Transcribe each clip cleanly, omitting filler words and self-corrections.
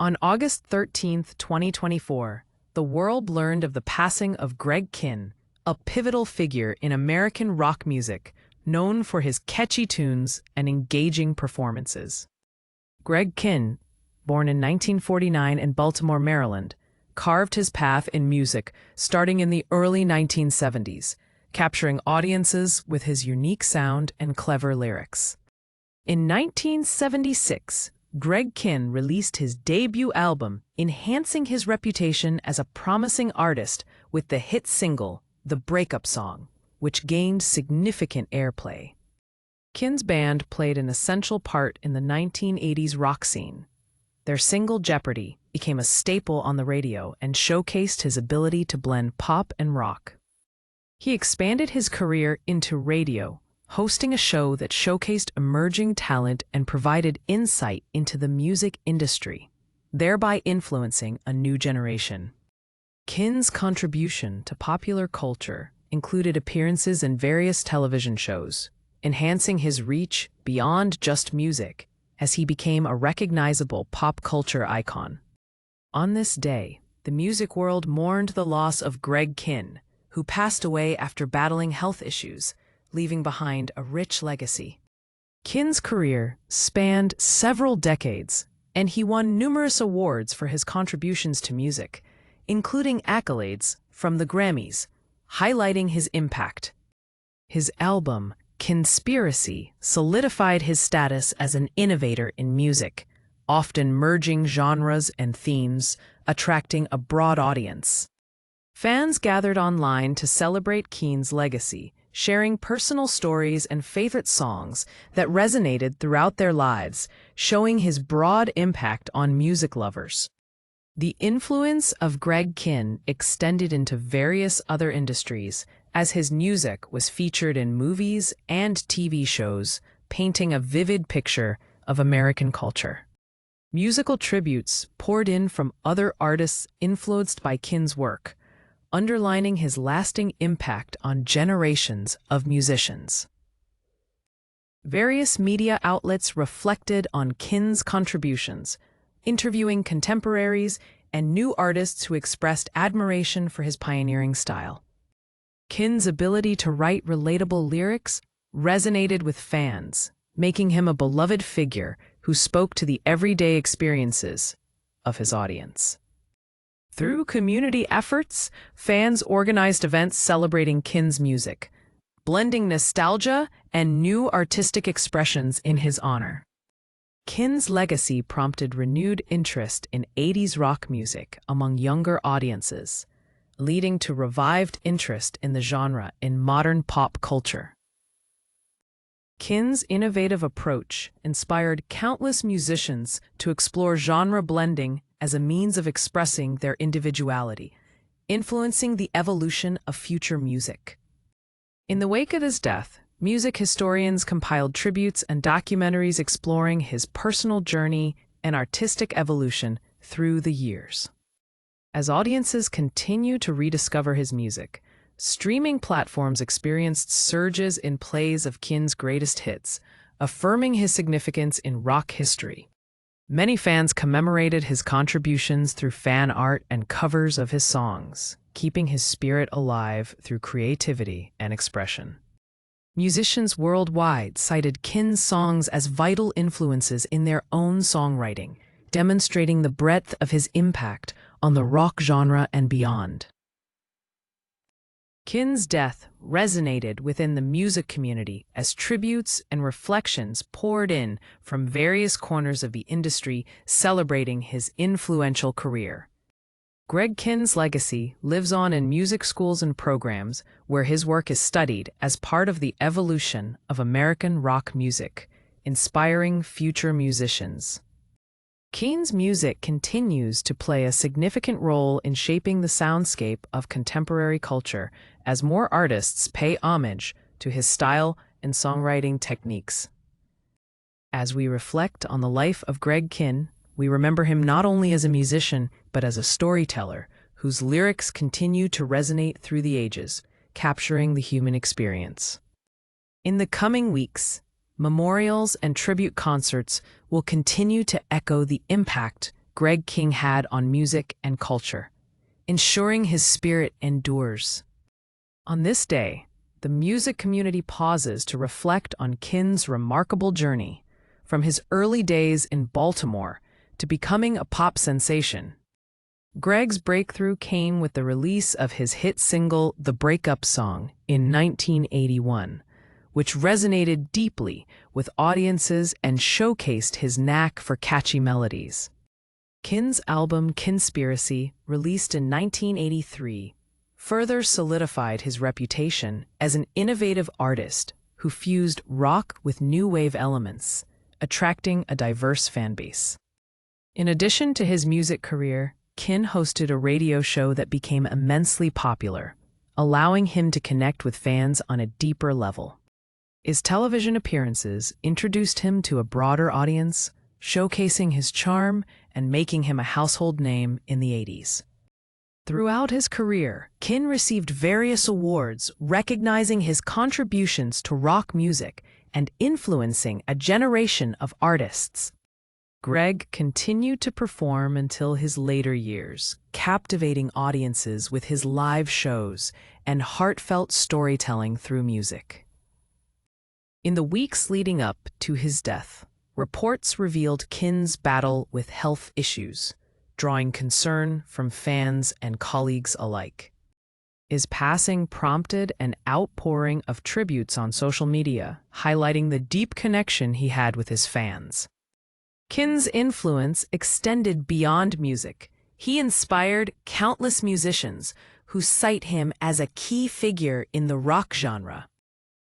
On August 13, 2024, the world learned of the passing of Greg Kihn, a pivotal figure in American rock music, known for his catchy tunes and engaging performances. Greg Kihn, born in 1949 in Baltimore, Maryland, carved his path in music starting in the early 1970s, capturing audiences with his unique sound and clever lyrics. In 1976, Greg Kihn released his debut album, enhancing his reputation as a promising artist with the hit single, The Breakup Song, which gained significant airplay. Kihn's band played an essential part in the 1980s rock scene. Their single Jeopardy became a staple on the radio and showcased his ability to blend pop and rock. He expanded his career into radio, hosting a show that showcased emerging talent and provided insight into the music industry, thereby influencing a new generation. Kihn's contribution to popular culture included appearances in various television shows, enhancing his reach beyond just music as he became a recognizable pop culture icon. On this day, the music world mourned the loss of Greg Kihn, who passed away after battling health issues, leaving behind a rich legacy. Kihn's career spanned several decades, and he won numerous awards for his contributions to music, including accolades from the Grammys, highlighting his impact. His album, Conspiracy, solidified his status as an innovator in music, often merging genres and themes, attracting a broad audience. Fans gathered online to celebrate Kihn's legacy, sharing personal stories and favorite songs that resonated throughout their lives, showing his broad impact on music lovers. The influence of Greg Kihn extended into various other industries, as his music was featured in movies and TV shows, painting a vivid picture of American culture. Musical tributes poured in from other artists influenced by Kihn's work, underlining his lasting impact on generations of musicians. Various media outlets reflected on Kihn's contributions, interviewing contemporaries and new artists who expressed admiration for his pioneering style. Kihn's ability to write relatable lyrics resonated with fans, making him a beloved figure who spoke to the everyday experiences of his audience. Through community efforts, fans organized events celebrating Kihn's music, blending nostalgia and new artistic expressions in his honor. Kihn's legacy prompted renewed interest in 80s rock music among younger audiences, leading to revived interest in the genre in modern pop culture. Kihn's innovative approach inspired countless musicians to explore genre blending as a means of expressing their individuality, influencing the evolution of future music. In the wake of his death, music historians compiled tributes and documentaries exploring his personal journey and artistic evolution through the years. As audiences continue to rediscover his music, streaming platforms experienced surges in plays of Kihn's greatest hits, affirming his significance in rock history. Many fans commemorated his contributions through fan art and covers of his songs, keeping his spirit alive through creativity and expression. Musicians worldwide cited Kihn's songs as vital influences in their own songwriting, demonstrating the breadth of his impact on the rock genre and beyond. Kihn's death resonated within the music community as tributes and reflections poured in from various corners of the industry celebrating his influential career. Greg Kihn's legacy lives on in music schools and programs where his work is studied as part of the evolution of American rock music, inspiring future musicians. Kihn's music continues to play a significant role in shaping the soundscape of contemporary culture as more artists pay homage to his style and songwriting techniques. As we reflect on the life of Greg Kihn, we remember him not only as a musician, but as a storyteller whose lyrics continue to resonate through the ages, capturing the human experience. In the coming weeks, memorials and tribute concerts will continue to echo the impact Greg Kihn had on music and culture, ensuring his spirit endures. On this day, the music community pauses to reflect on Kihn's remarkable journey, from his early days in Baltimore to becoming a pop sensation. Greg's breakthrough came with the release of his hit single The Breakup Song in 1981, which resonated deeply with audiences and showcased his knack for catchy melodies. Kihn's album Conspiracy, released in 1983, further solidified his reputation as an innovative artist who fused rock with new wave elements, attracting a diverse fanbase. In addition to his music career, Kihn hosted a radio show that became immensely popular, allowing him to connect with fans on a deeper level. His television appearances introduced him to a broader audience, showcasing his charm and making him a household name in the 80s. Throughout his career, Kihn received various awards recognizing his contributions to rock music and influencing a generation of artists. Greg continued to perform until his later years, captivating audiences with his live shows and heartfelt storytelling through music. In the weeks leading up to his death, reports revealed Kihn's battle with health issues, drawing concern from fans and colleagues alike. His passing prompted an outpouring of tributes on social media, highlighting the deep connection he had with his fans. Kihn's influence extended beyond music. He inspired countless musicians who cite him as a key figure in the rock genre.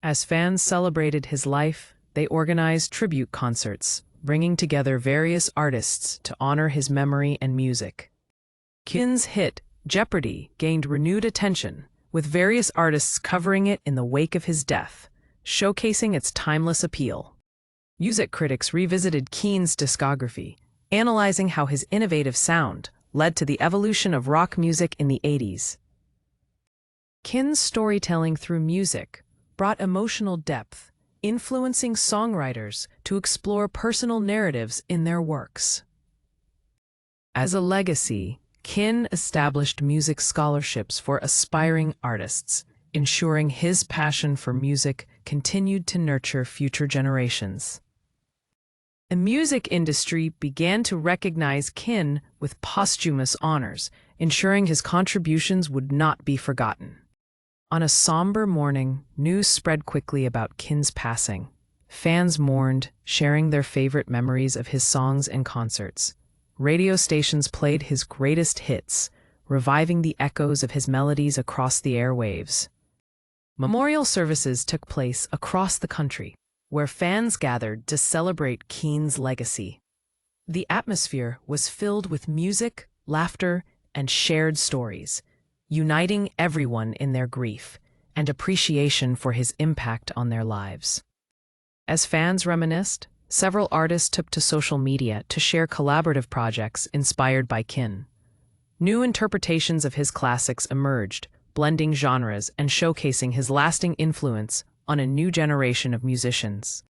As fans celebrated his life, they organized tribute concerts, bringing together various artists to honor his memory and music. Kihn's hit, Jeopardy, gained renewed attention, with various artists covering it in the wake of his death, showcasing its timeless appeal. Music critics revisited Kihn's discography, analyzing how his innovative sound led to the evolution of rock music in the 80s. Kihn's storytelling through music brought emotional depth, influencing songwriters to explore personal narratives in their works. As a legacy, Kihn established music scholarships for aspiring artists, ensuring his passion for music continued to nurture future generations. The music industry began to recognize Kihn with posthumous honors, ensuring his contributions would not be forgotten. On a somber morning, news spread quickly about Kihn's passing. Fans mourned, sharing their favorite memories of his songs and concerts. Radio stations played his greatest hits, reviving the echoes of his melodies across the airwaves. Memorial services took place across the country, where fans gathered to celebrate Kihn's legacy. The atmosphere was filled with music, laughter, and shared stories, uniting everyone in their grief and appreciation for his impact on their lives. As fans reminisced, several artists took to social media to share collaborative projects inspired by Kihn. New interpretations of his classics emerged, blending genres and showcasing his lasting influence on a new generation of musicians.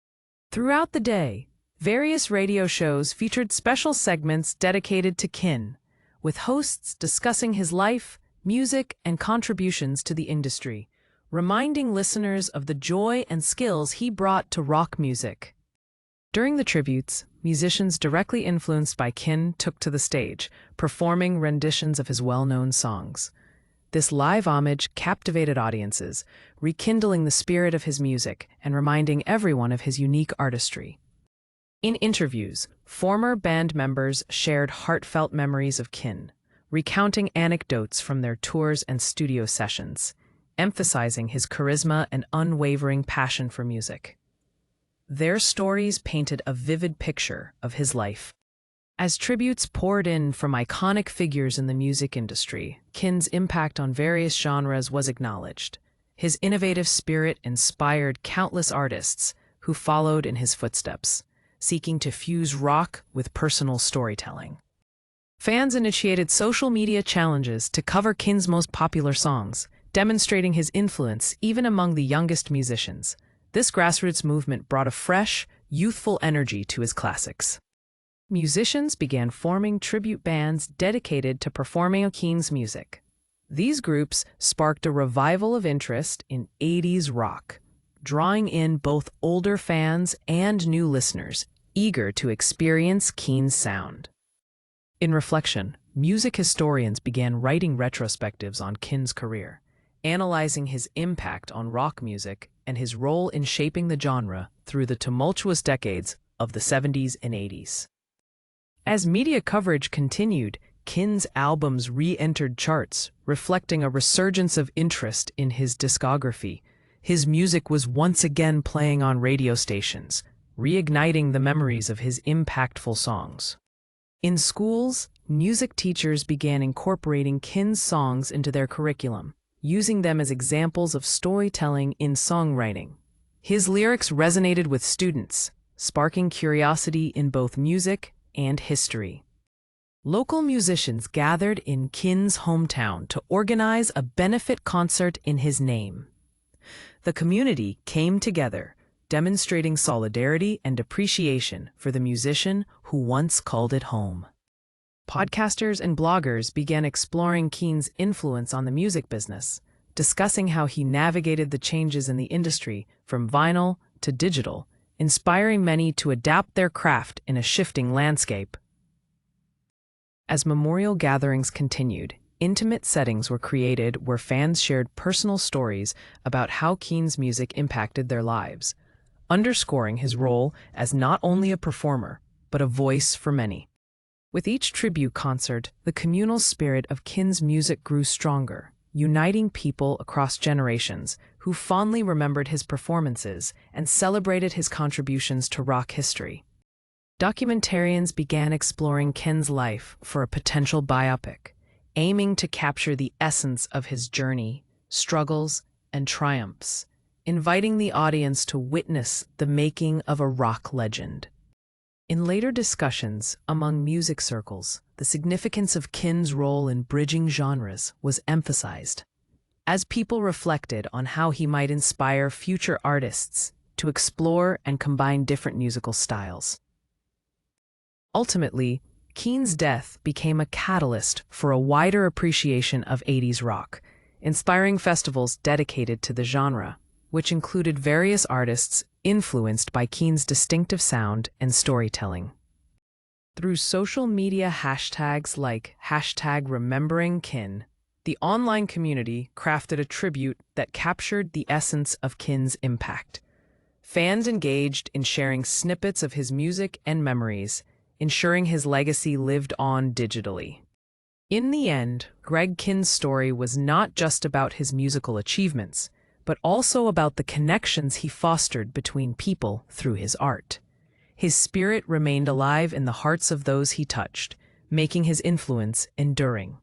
Throughout the day, various radio shows featured special segments dedicated to Kihn, with hosts discussing his life, music, and contributions to the industry, reminding listeners of the joy and skills he brought to rock music. During the tributes, musicians directly influenced by Kihn took to the stage, performing renditions of his well-known songs. This live homage captivated audiences, rekindling the spirit of his music and reminding everyone of his unique artistry. In interviews, former band members shared heartfelt memories of Kihn, recounting anecdotes from their tours and studio sessions, emphasizing his charisma and unwavering passion for music. Their stories painted a vivid picture of his life. As tributes poured in from iconic figures in the music industry, Kihn's impact on various genres was acknowledged. His innovative spirit inspired countless artists who followed in his footsteps, seeking to fuse rock with personal storytelling. Fans initiated social media challenges to cover Kihn's most popular songs, demonstrating his influence even among the youngest musicians. This grassroots movement brought a fresh, youthful energy to his classics. Musicians began forming tribute bands dedicated to performing Kihn's music. These groups sparked a revival of interest in 80s rock, drawing in both older fans and new listeners eager to experience Kihn's sound. In reflection, music historians began writing retrospectives on Kihn's career, analyzing his impact on rock music and his role in shaping the genre through the tumultuous decades of the 70s and 80s. As media coverage continued, Kihn's albums re-entered charts, reflecting a resurgence of interest in his discography. His music was once again playing on radio stations, reigniting the memories of his impactful songs. In schools, music teachers began incorporating Kihn's songs into their curriculum, using them as examples of storytelling in songwriting. His lyrics resonated with students, sparking curiosity in both music and history. Local musicians gathered in Kihn's hometown to organize a benefit concert in his name. The community came together, demonstrating solidarity and appreciation for the musician who once called it home. Podcasters and bloggers began exploring Kihn's influence on the music business, discussing how he navigated the changes in the industry from vinyl to digital, inspiring many to adapt their craft in a shifting landscape. As memorial gatherings continued, intimate settings were created where fans shared personal stories about how Kihn's music impacted their lives, underscoring his role as not only a performer, but a voice for many. With each tribute concert, the communal spirit of Kihn's music grew stronger, uniting people across generations who fondly remembered his performances and celebrated his contributions to rock history. Documentarians began exploring Kihn's life for a potential biopic, aiming to capture the essence of his journey, struggles, and triumphs, inviting the audience to witness the making of a rock legend. In later discussions among music circles, the significance of Kihn's role in bridging genres was emphasized, as people reflected on how he might inspire future artists to explore and combine different musical styles. Ultimately, Kihn's death became a catalyst for a wider appreciation of 80s rock, inspiring festivals dedicated to the genre, which included various artists influenced by Kihn's distinctive sound and storytelling. Through social media hashtags like #RememberingKihn, the online community crafted a tribute that captured the essence of Kihn's impact. Fans engaged in sharing snippets of his music and memories, ensuring his legacy lived on digitally. In the end, Greg Kihn's story was not just about his musical achievements, but also about the connections he fostered between people through his art. His spirit remained alive in the hearts of those he touched, making his influence enduring.